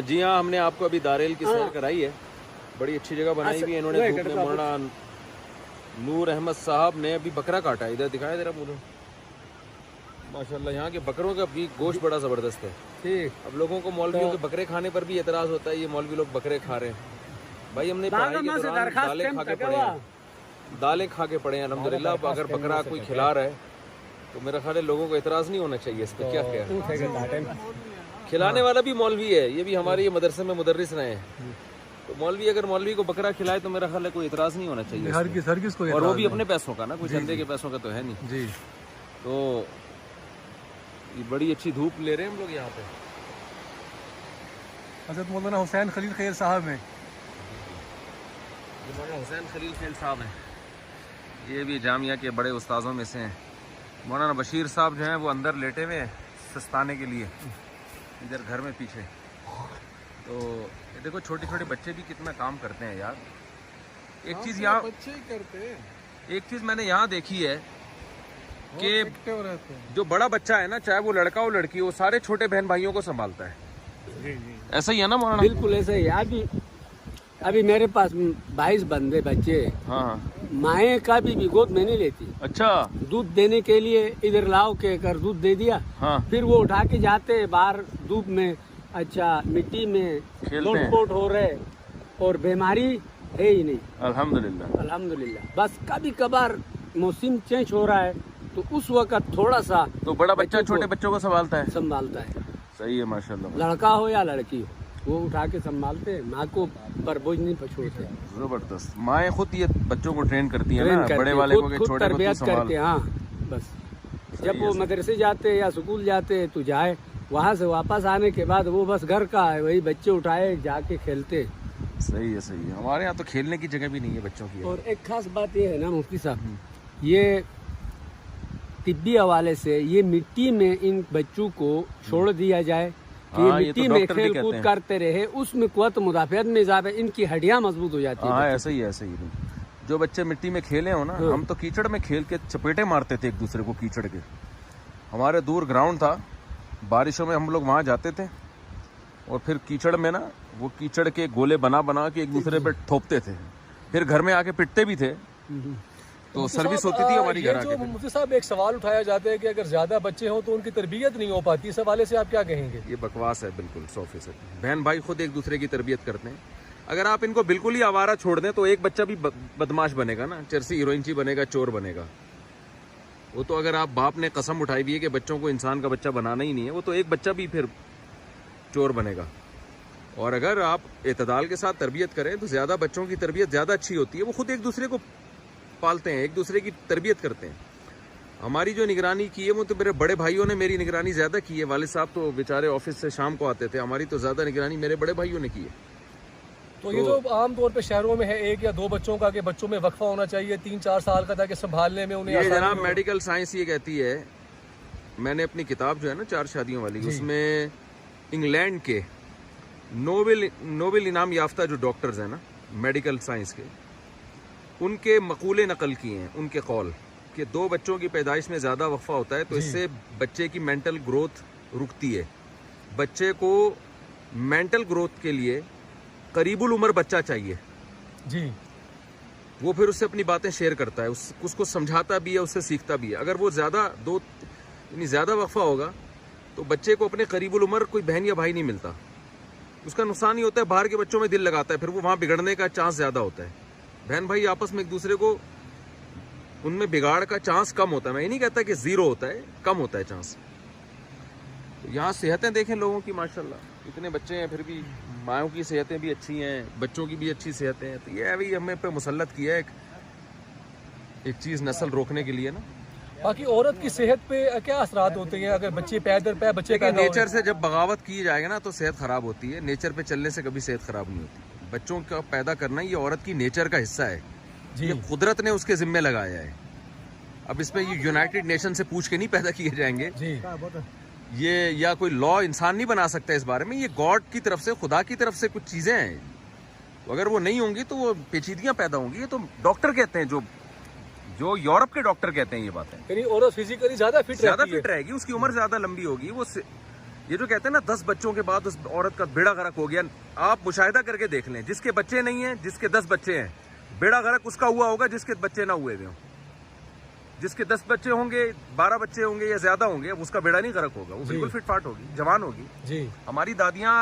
جی ہاں، ہم نے آپ کو ابھی داریل کی سیر کرائی ہے، بڑی اچھی جگہ بنائی ہوئی ہے انہوں نے. دھوپ میں مولانا نور احمد صاحب نے ابھی بکرا کاٹا ہے، ادھر دکھایا ذرا مجھے. ماشاءاللہ یہاں کے بکروں کا بھی گوشت بڑا زبردست ہے. اب لوگوں کو مولویوں کے بکرے کھانے پر بھی اعتراض ہوتا ہے، یہ مولوی لوگ بکرے کھا رہے ہیں. بھائی ہم نے پڑھائی کے دوران دالیں کھا کے پڑھے ہیں، دالیں کھا کے پڑھے ہیں الحمدللہ. اب اگر بکرا کوئی کھلا رہا ہے تو میرا خیال ہے لوگوں کو اعتراض نہیں ہونا چاہیے اس پہ. کیا خیال؟ کھلانے والا بھی مولوی ہے، یہ بھی ہمارے یہ مدرسے میں مدرس رہے ہیں. تو مولوی اگر مولوی کو بکرا کھلائے تو میرا خیال ہے کوئی اعتراض نہیں ہونا چاہیے، اور وہ بھی اپنے پیسوں کا نا، کوئی چندے کے پیسوں کا تو ہے نہیں. جی تو یہ بڑی اچھی دھوپ لے رہے ہیں ہم لوگ یہاں پہ. حضرت مولانا حسین خلیل خیل صاحب ہیں، مولانا حسین خلیل خیل صاحب ہیں، یہ بھی جامعہ کے بڑے استاذوں میں سے ہیں. مولانا بشیر صاحب جو ہیں وہ اندر لیٹے ہوئے ہیں سستانے کے لیے، ادھر گھر میں پیچھے. تو یہ دیکھو چھوٹے چھوٹے بچے بھی کتنا کام کرتے ہیں یار. ایک چیز یہاں بچے ہی کرتے ہیں، ایک چیز میں نے یہاں دیکھی ہے کہ جو بڑا بچہ ہے نا، چاہے وہ لڑکا ہو لڑکی ہو، سارے چھوٹے بہن بھائیوں کو سنبھالتا ہے. ایسا ہی ہے نا مولانا؟ بالکل ایسا ہی. ابھی میرے پاس 22 بندے بچے، ہاں. مائیں کا بھی گود میں نہیں لیتی. اچھا. دودھ دینے کے لیے ادھر لاؤ کے کر دودھ دے دیا، ہاں. پھر وہ اٹھا کے جاتے باہر دھوپ میں، اچھا مٹی میں لوٹ پوٹ ہو رہے، اور بیماری ہے ہی نہیں الحمدللہ. الحمدللہ. بس کبھی کبھار موسم چینج ہو رہا ہے تو اس وقت تھوڑا سا تو بڑا بچہ چھوٹے بچوں کو سنبھالتا ہے. سنبھالتا ہے. صحیح ہے ماشاءاللہ. لڑکا ہو یا لڑکی ہو وہ اٹھا کے سنبھالتے ہیں، ماں کو پر بوجھ نہیں چھوڑتے. زبردست. مائیں خود یہ بچوں کو ٹرین کرتی ہیں نا، بڑے والے کو کہ خود چھوٹے کو تربیت سنبھال. کرتے. ہاں بس جب وہ مدرسے جاتے یا اسکول جاتے تو جائے، وہاں سے واپس آنے کے بعد وہ بس گھر کا ہے، وہی بچے اٹھائے جا کے کھیلتے. صحیح ہے صحیح ہے. ہمارے یہاں تو کھیلنے کی جگہ بھی نہیں ہے بچوں کی. اور ایک خاص بات یہ ہے نا مفتی صاحب، یہ طبی حوالے سے یہ مٹی میں ان بچوں کو چھوڑ دیا جائے کہ یہ مٹی میں کھیل کود کرتے رہے، اس میں قوت مدافعت میں اضافہ، ان کی ہڈیاں مضبوط ہو جاتی ہیں. ہاں ایسا ہی ایسا ہی. جو بچے مٹی میں کھیلے ہو نا، ہم تو کیچڑ میں کھیل کے چپیٹے مارتے تھے ایک دوسرے کو کیچڑ کے. ہمارے دور گراؤنڈ تھا، بارشوں میں ہم لوگ وہاں جاتے تھے اور پھر کیچڑ میں نا وہ کیچڑ کے گولے بنا بنا کے ایک دوسرے پہ ٹھوکتے تھے، پھر گھر میں آ کے پٹتے بھی تھے. تو سروس ہوتی تھی ہماری گھر آ کے. مفتی صاحب ایک سوال اٹھایا جاتا ہے کہ اگر زیادہ بچے ہوں تو ان کی تربیت نہیں ہو پاتی، اس حوالے سے آپ کیا کہیں گے؟ یہ بکواس ہے بالکل 100%. بہن بھائی خود ایک دوسرے کی تربیت کرتے ہیں. اگر آپ ان کو بالکل ہی آوارہ چھوڑ دیں تو ایک بچہ بھی بدماش بنے گا نا، چرسی ہیروئنچی بنے گا، چور بنے گا. وہ تو اگر آپ باپ نے قسم اٹھائی ہوئی ہے کہ بچوں کو انسان کا بچہ بنانا ہی نہیں ہے، وہ تو ایک بچہ بھی پھر چور بنے گا. اور اگر آپ اعتدال کے ساتھ تربیت کریں تو زیادہ بچوں کی تربیت زیادہ اچھی ہوتی ہے. وہ خود ایک دوسرے کو پالتے ہیں، ایک دوسرے کی تربیت کرتے ہیں. ہماری جو نگرانی کی ہے وہ تو میرے بڑے بھائیوں نے میری نگرانی زیادہ کی ہے. والد صاحب تو بیچارے آفس سے شام کو آتے تھے، ہماری تو زیادہ نگرانی میرے بڑے بھائیوں نے کی ہے. تو یہ جو عام طور پہ شہروں میں ہے 1 یا 2 بچوں کا کہ بچوں میں وقفہ ہونا چاہیے 3-4 سال کا تاکہ سنبھالنے میں انہیں یہ جناب میڈیکل سائنس یہ کہتی ہے. میں نے اپنی کتاب جو ہے نا 4 شادیوں والی، اس میں انگلینڈ کے نوبل انعام یافتہ جو ڈاکٹرز ہیں نا میڈیکل سائنس کے، ان کے مقولے نقل کیے ہیں. ان کے قول کہ 2 بچوں کی پیدائش میں زیادہ وقفہ ہوتا ہے تو اس سے بچے کی مینٹل گروتھ رکتی ہے. بچے کو مینٹل گروتھ کے لیے قریب العمر بچہ چاہیے. جی وہ پھر اس سے اپنی باتیں شیئر کرتا ہے، اس کو سمجھاتا بھی ہے، اس سے سیکھتا بھی ہے. اگر وہ زیادہ وقفہ ہوگا تو بچے کو اپنے قریب العمر کوئی بہن یا بھائی نہیں ملتا. اس کا نقصان ہی ہوتا ہے، باہر کے بچوں میں دل لگاتا ہے، پھر وہ وہاں بگڑنے کا چانس زیادہ ہوتا ہے. بہن بھائی آپس میں ایک دوسرے کو، ان میں بگاڑ کا چانس کم ہوتا ہے. میں یہ نہیں کہتا کہ 0 ہوتا ہے، کم ہوتا ہے چانس. یہاں صحتیں دیکھیں لوگوں کی ماشاءاللہ، اتنے بچے ہیں پھر بھی ماؤں کی صحتیں بھی اچھی ہیں، بچوں کی بھی اچھی صحتیں ہیں. تو یہ ابھی ہمیں پہ مسلط کیا ہے ایک چیز نسل روکنے کے لیے نا. باقی عورت کی صحت پہ کیا اثرات ہوتے ہیں اگر بچے بچے پیدا نیچر سے جب بغاوت کی جائے گا نا تو صحت خراب ہوتی ہے. نیچر پہ چلنے سے کبھی صحت خراب نہیں ہوتی. بچوں کا پیدا کرنا یہ عورت کی نیچر کا حصہ ہے. یہ قدرت نے اس کے ذمہ لگایا ہے. اب اس میں یہ یونائٹڈ نیشن سے پوچھ کے نہیں پیدا کیے جائیں گے. یہ یا کوئی لا انسان نہیں بنا سکتا اس بارے میں. یہ گاڈ کی طرف سے، خدا کی طرف سے کچھ چیزیں ہیں. اگر وہ نہیں ہوں گی تو وہ پیچیدگیاں پیدا ہوں گی. یہ تو ڈاکٹر کہتے ہیں، جو یورپ کے ڈاکٹر کہتے ہیں یہ باتیں. یعنی عورت فزیکلی زیادہ فٹ رہے گی، اس کی عمر زیادہ لمبی ہوگی، وہ یہ جو کہتے ہیں نا 10 بچوں کے بعد اس عورت کا بیڑا غرق ہو گیا، آپ مشاہدہ کر کے دیکھ لیں، جس کے بچے نہیں ہیں، جس کے 10 بچے ہیں، بیڑا غرق اس کا ہوا ہوگا جس کے بچے نہ ہوئے ہوئے ہوں. جس کے 10 بچے ہوں گے، 12 بچے ہوں گے یا زیادہ ہوں گے، اب اس کا بیڑا نہیں غرق ہوگا، وہ بالکل فٹ فاٹ ہوگی، جوان ہوگی. جی ہماری دادیاں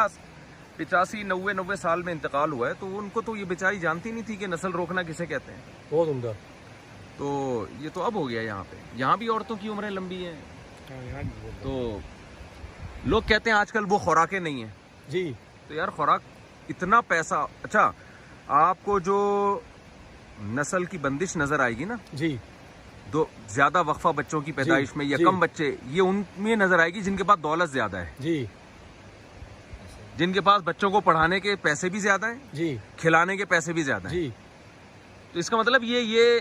85 90 سال میں انتقال ہوا ہے، تو ان کو تو یہ بیچاری جانتی نہیں تھی کہ نسل روکنا کسے کہتے ہیں. بہت عمدہ. تو یہ تو اب ہو گیا یہاں پہ. یہاں بھی عورتوں کی عمریں لمبی ہیں. تو لوگ کہتے ہیں آج کل وہ خوراکیں نہیں ہیں. جی تو یار خوراک اتنا پیسہ. اچھا آپ کو جو نسل کی بندش نظر آئے گی نا، جی زیادہ وقفہ بچوں کی پیدائش میں یا جی کم بچے، یہ ان میں نظر آئے گی جن کے پاس دولت زیادہ ہے، جی جن کے پاس بچوں کو پڑھانے کے پیسے بھی زیادہ ہیں، جی کھلانے کے پیسے بھی زیادہ ہیں. جی تو اس کا مطلب یہ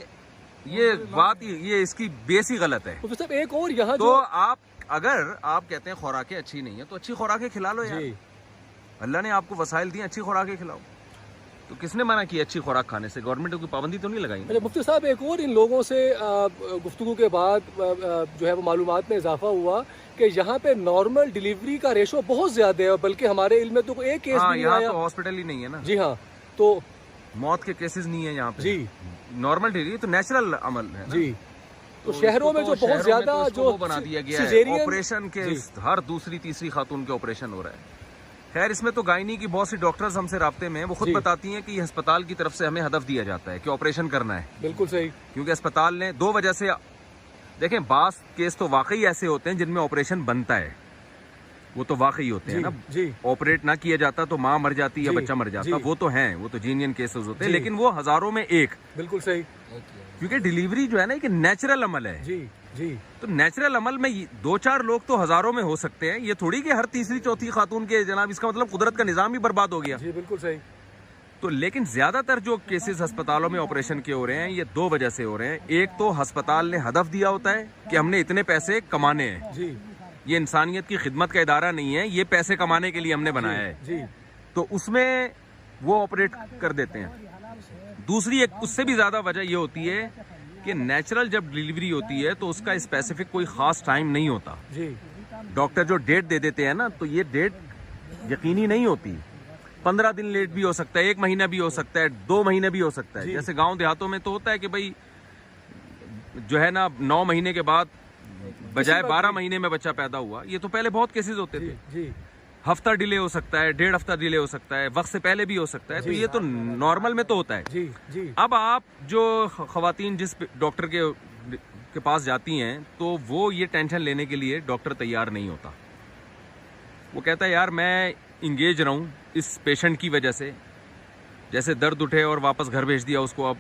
بات یہ اس کی بیس ہی غلط ہے. مفتی صاحب ایک اور یہاں تو اگر آپ کہتے ہیں خوراکیں اچھی نہیں ہیں تو اچھی خوراکیں کھلا لو یار. جی اللہ نے آپ کو وسائل دیے، اچھی خوراکیں کھلاؤ. تو کس نے منع کیا اچھی خوراک کھانے سے؟ گورنمنٹ کی پابندی تو نہیں لگائی. اچھا مفتی صاحب ایک اور ان لوگوں سے گفتگو کے بعد جو ہے وہ معلومات میں اضافہ ہوا کہ یہاں پہ نارمل ڈیلیوری کا ریشو بہت زیادہ ہے، بلکہ ہمارے علم میں تو ایک کیس بھی نہیں یہاں آیا. تو ہاسپٹل ہی نہیں ہے نا. جی ہاں. تو موت کے کیسز نہیں ہیں یہاں پہ. جی نارمل ڈیلیوری تو نیچرل عمل ہے نا. جی تو شہروں میں جو بہت زیادہ جو بنا دیا گیا ہے سیزیرین آپریشن کے، ہر دوسری تیسری خاتون کے آپریشن ہو رہا ہے. خیر اس میں تو گائنی کی بہت سی ڈاکٹرز ہم سے رابطے میں ہیں، وہ خود بتاتی ہیں کہ یہ ہسپتال کی طرف سے ہمیں ہدف دیا جاتا ہے کہ آپریشن کرنا ہے. بالکل صحیح. کیونکہ اسپتال نے 2 وجہ سے، دیکھیں بعض کیس تو واقعی ایسے ہوتے ہیں جن میں آپریشن بنتا ہے، وہ تو واقعی ہوتے ہیں نا. جی آپریٹ نہ کیا جاتا تو ماں مر جاتی یا بچہ مر جاتا، وہ تو ہیں، وہ تو جینین کیسز ہوتے ہیں، لیکن وہ ہزاروں میں ایک. بالکل صحیح. کیونکہ ڈیلیوری جو ہے نا ایک نیچرل عمل ہے. جی جی تو نیچرل عمل میں 2-4 لوگ تو ہزاروں میں ہو سکتے ہیں، یہ تھوڑی کہ ہر تیسری چوتھی خاتون کے جناب، اس کا مطلب قدرت کا نظام ہی برباد ہو گیا. جی بالکل صحیح. تو لیکن زیادہ تر جو کیسز ہسپتالوں میں آپریشن کے ہو رہے ہیں، یہ 2 وجہ سے ہو رہے ہیں. ایک تو ہسپتال نے ہدف دیا ہوتا ہے کہ ہم نے اتنے پیسے کمانے ہیں. جی یہ انسانیت کی خدمت کا ادارہ نہیں ہے، یہ پیسے کمانے کے لیے ہم نے بنایا ہے. جی تو اس میں وہ آپریٹ کر دیتے ہیں. دوسری ایک اس سے بھی زیادہ وجہ یہ ہوتی ہے کہ نیچرل جب ڈیلیوری ہوتی ہے تو اس کا اسپیسیفک کوئی خاص ٹائم نہیں ہوتا. جی ڈاکٹر جو ڈیٹ دے دیتے ہیں نا، تو یہ ڈیٹ یقینی نہیں ہوتی. 15 دن لیٹ بھی ہو سکتا ہے، 1 مہینہ بھی ہو سکتا ہے، 2 مہینے بھی ہو سکتا ہے. جیسے گاؤں دیہاتوں میں تو ہوتا ہے کہ بھائی جو ہے نا 9 مہینے کے بعد بجائے 12 مہینے میں بچہ پیدا ہوا. یہ تو پہلے بہت کیسز ہوتے تھے. جی ہفتہ ڈیلے ہو سکتا ہے، 1.5 ہفتہ ڈیلے ہو سکتا ہے، وقت سے پہلے بھی ہو سکتا ہے. تو یہ تو نارمل میں تو ہوتا ہے. جی جی اب آپ جو خواتین جس ڈاکٹر کے پاس جاتی ہیں تو وہ یہ ٹینشن لینے کے لیے ڈاکٹر تیار نہیں ہوتا. وہ کہتا ہے یار میں انگیج رہوں اس پیشنٹ کی وجہ سے، جیسے درد اٹھے اور واپس گھر بھیج دیا اس کو، اب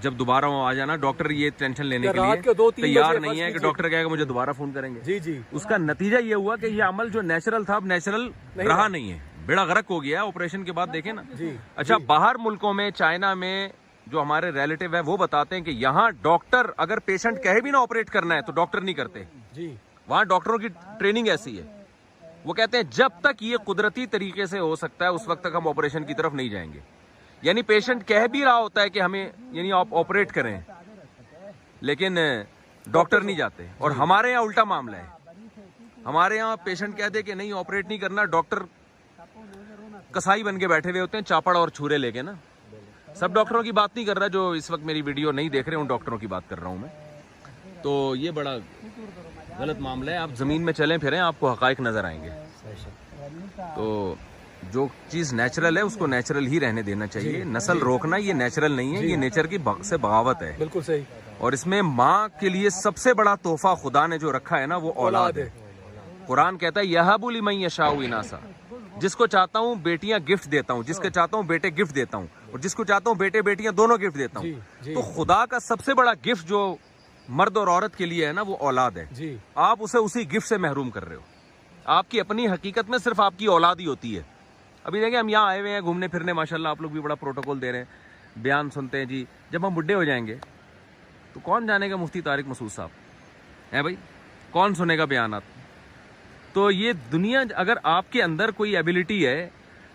جب دوبارہ وہ آ جانا، ڈاکٹر یہ ٹینشن لینے کے لیے تیار نہیں ہے کہ ڈاکٹر کہے گا مجھے دوبارہ فون کریں گے. جی جی اس کا نتیجہ یہ ہوا کہ یہ عمل جو نیچرل تھا اب نیچرل رہا نہیں ہے، بیڑا غرق ہو گیا آپریشن کے بعد. دیکھیں نا. اچھا باہر ملکوں میں، چائنا میں جو ہمارے ریلیٹیو ہے وہ بتاتے ہیں کہ یہاں ڈاکٹر اگر پیشنٹ کہے بھی نہ آپریٹ کرنا ہے تو ڈاکٹر نہیں کرتے. جی وہاں ڈاکٹروں کی ٹریننگ ایسی ہے، وہ کہتے ہیں جب تک یہ قدرتی طریقے سے ہو سکتا ہے اس وقت تک ہم آپریشن کی طرف نہیں جائیں گے. یعنی پیشنٹ کہہ بھی رہا ہوتا ہے کہ ہمیں یعنی آپ آپریٹ کریں، لیکن ڈاکٹر نہیں جاتے. اور ہمارے یہاں الٹا معاملہ ہے. ہمارے یہاں پیشنٹ کہہ دے کہ نہیں آپریٹ نہیں کرنا، ڈاکٹر کسائی بن کے بیٹھے ہوئے ہوتے ہیں چاپڑ اور چھرے لے کے نا. سب ڈاکٹروں کی بات نہیں کر رہا، جو اس وقت میری ویڈیو نہیں دیکھ رہے ان ڈاکٹروں کی بات کر رہا ہوں میں. تو یہ بڑا غلط معاملہ ہے. آپ زمین میں چلیں پھریں آپ کو حقائق نظر آئیں گے. تو جو چیز نیچرل ہے اس کو نیچرل ہی رہنے دینا چاہیے. نسل روکنا یہ نیچرل نہیں ہے، یہ نیچر کی سے بغاوت ہے. بالکل صحیح. اور اس میں ماں کے لیے سب سے بڑا تحفہ خدا نے جو رکھا ہے نا وہ اولاد ہے. قرآن کہتا ہے یہب لمن یشاء اناسا، جس کو چاہتا ہوں بیٹیاں گفٹ دیتا ہوں، جس کو چاہتا ہوں بیٹے گفٹ دیتا ہوں، اور جس کو چاہتا ہوں بیٹے بیٹیاں دونوں گفٹ دیتا ہوں. تو خدا کا سب سے بڑا گفٹ جو مرد اور عورت کے لیے ہے نا وہ اولاد ہے. آپ اسے اسی گفٹ سے محروم کر رہے ہو. آپ کی اپنی حقیقت میں صرف آپ کی اولاد ہی ہوتی ہے. ابھی دیکھیں ہم یہاں آئے ہوئے ہیں گھومنے پھرنے، ماشاءاللہ آپ لوگ بھی بڑا پروٹوکول دے رہے ہیں، بیان سنتے ہیں. جی جب ہم بڈھے ہو جائیں گے تو کون جانے گا مفتی طارق مسعود صاحب ہیں بھائی، کون سنے گا بیانات. تو یہ دنیا اگر آپ کے اندر کوئی ایبیلٹی ہے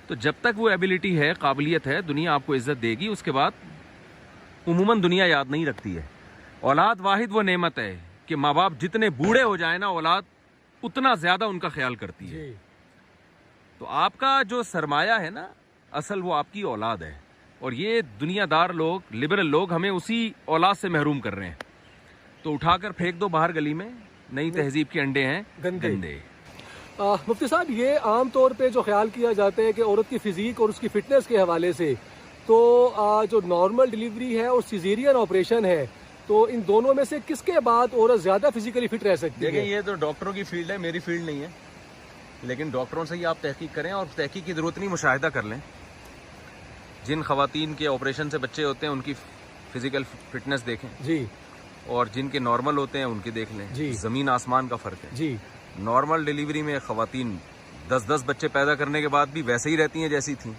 تو جب تک وہ ایبیلٹی ہے، قابلیت ہے، دنیا آپ کو عزت دے گی. اس کے بعد عموماً دنیا یاد نہیں رکھتی ہے. اولاد واحد وہ نعمت ہے کہ ماں باپ جتنے بوڑھے ہو جائیں نا، اولاد اتنا زیادہ ان کا خیال کرتی ہے. تو آپ کا جو سرمایہ ہے نا اصل وہ آپ کی اولاد ہے, اور یہ دنیا دار لوگ, لبرل لوگ ہمیں اسی اولاد سے محروم کر رہے ہیں. تو اٹھا کر پھینک دو باہر گلی میں, نئی تہذیب کے انڈے ہیں گندے. مفتی صاحب, یہ عام طور پہ جو خیال کیا جاتا ہے کہ عورت کی فزیک اور اس کی فٹنس کے حوالے سے تو جو نارمل ڈلیوری ہے اور سیزیرین آپریشن ہے, تو ان دونوں میں سے کس کے بعد عورت زیادہ فزیکلی فٹ رہ سکتی ہے؟ دیکھیں یہ تو ڈاکٹروں کی فیلڈ ہے, میری فیلڈ نہیں ہے, لیکن ڈاکٹروں سے ہی آپ تحقیق کریں, اور تحقیق کی ضرورت نہیں, مشاہدہ کر لیں. جن خواتین کے آپریشن سے بچے ہوتے ہیں ان کی فزیکل فٹنس دیکھیں جی, اور جن کے نارمل ہوتے ہیں ان کے دیکھ لیں. جی. زمین آسمان کا فرق ہے. جی, نارمل ڈیلیوری میں خواتین 10 بچے پیدا کرنے کے بعد بھی ویسے ہی رہتی ہیں جیسی تھیں,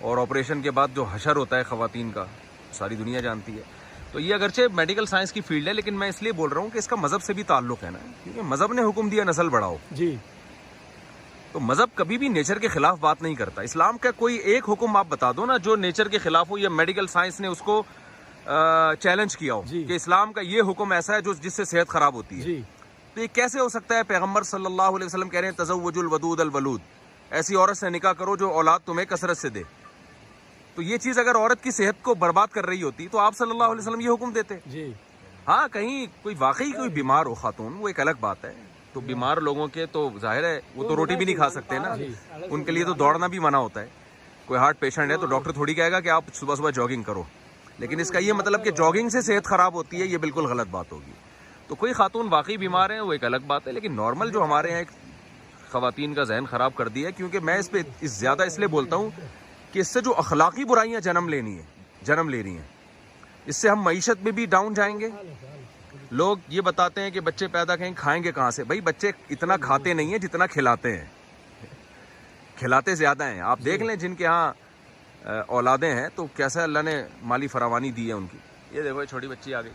اور آپریشن کے بعد جو حشر ہوتا ہے خواتین کا ساری دنیا جانتی ہے. تو یہ اگرچہ میڈیکل سائنس کی فیلڈ ہے, لیکن میں اس لیے بول رہا ہوں کہ اس کا مذہب سے بھی تعلق ہے نا, کیونکہ مذہب نے حکم دیا نسل بڑھاؤ. جی, تو مذہب کبھی بھی نیچر کے خلاف بات نہیں کرتا. اسلام کا کوئی ایک حکم آپ بتا دو نا جو نیچر کے خلاف ہو, یا میڈیکل سائنس نے اس کو چیلنج کیا ہو کہ اسلام کا یہ حکم ایسا ہے جس سے صحت خراب ہوتی ہے. جی, تو یہ کیسے ہو سکتا ہے؟ پیغمبر صلی اللہ علیہ وسلم کہہ رہے ہیں تزوج الودود الولود, ایسی عورت سے نکاح کرو جو اولاد تمہیں کثرت سے دے. تو یہ چیز اگر عورت کی صحت کو برباد کر رہی ہوتی تو آپ صلی اللہ علیہ وسلم یہ حکم دیتے. جی. ہاں کہیں کوئی واقعی کوئی بیمار ہو خاتون, وہ ایک الگ بات ہے. تو بیمار لوگوں کے تو ظاہر ہے وہ تو روٹی بھی نہیں کھا سکتے نا, ان کے لیے تو دوڑنا بھی منع ہوتا ہے. کوئی ہارٹ پیشنٹ ہے تو ڈاکٹر تھوڑی کہے گا کہ آپ صبح صبح جاگنگ کرو, لیکن اس کا یہ مطلب کہ جاگنگ سے صحت خراب ہوتی ہے, یہ بالکل غلط بات ہوگی. تو کوئی خاتون واقعی بیمار ہیں وہ ایک الگ بات ہے, لیکن نارمل جو ہمارے یہاں خواتین کا ذہن خراب کر دیا ہے, کیونکہ میں اس پہ زیادہ اس لیے بولتا ہوں کہ اس سے جو اخلاقی برائیاں جنم لے رہی ہیں, اس سے ہم معیشت میں بھی ڈاؤن جائیں گے. لوگ یہ بتاتے ہیں کہ بچے پیدا کھائیں گے کہاں سے؟ بھائی بچے اتنا کھاتے نہیں ہیں جتنا کھلاتے ہیں, کھلاتے زیادہ ہیں. آپ دیکھ لیں جن کے ہاں اولادیں ہیں تو کیسا اللہ نے مالی فراوانی دی ہے ان کی. یہ دیکھو یہ چھوٹی بچی آ گئی,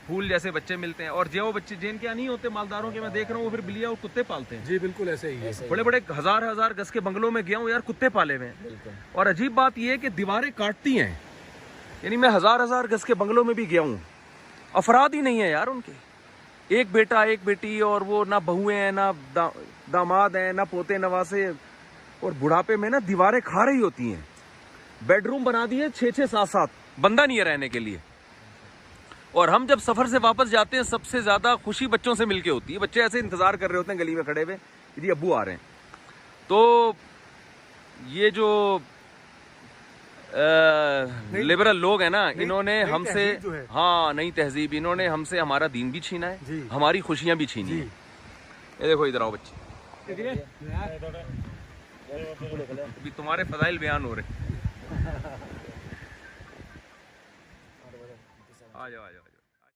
پھول جیسے بچے ملتے ہیں. اور جو بچے جن کے نہیں ہوتے مالداروں کے, میں دیکھ رہا ہوں وہ پھر بلیاں اور کتے پالتے ہیں. جی بالکل ایسے ہی ہے. بڑے بڑے ہزار گز کے بنگلوں میں گیا ہوں یار, کتے پالے ہوئے ہیں. اور عجیب بات یہ ہے کہ دیواریں کاٹتی ہیں, یعنی میں ہزار گز کے بنگلوں میں بھی گیا ہوں, افراد ہی نہیں ہے یار ان کے. ایک بیٹا ایک بیٹی, اور وہ نہ بہویں ہیں نہ داماد ہیں نہ پوتے نواسے, اور بڑھاپے میں نا دیواریں کھا رہی ہوتی ہیں. بیڈ روم بنا دیے 6-7, بندہ نہیں ہے رہنے کے لیے. اور ہم جب سفر سے واپس جاتے ہیں سب سے زیادہ خوشی بچوں سے مل کے ہوتی ہے. بچے ایسے انتظار کر رہے ہوتے ہیں گلی میں کھڑے ہوئے, جی ابو آ رہے ہیں. تو یہ جو لبرل لوگ ہیں نا, انہوں نے ہم سے, ہاں نئی تہذیب, انہوں نے ہم سے ہمارا دین بھی چھینا ہے, ہماری خوشیاں بھی چھینی ہیں. یہ دیکھو ادھر آؤ بچے, ابھی تمہارے فضائل بیان ہو رہے. آ جاؤ.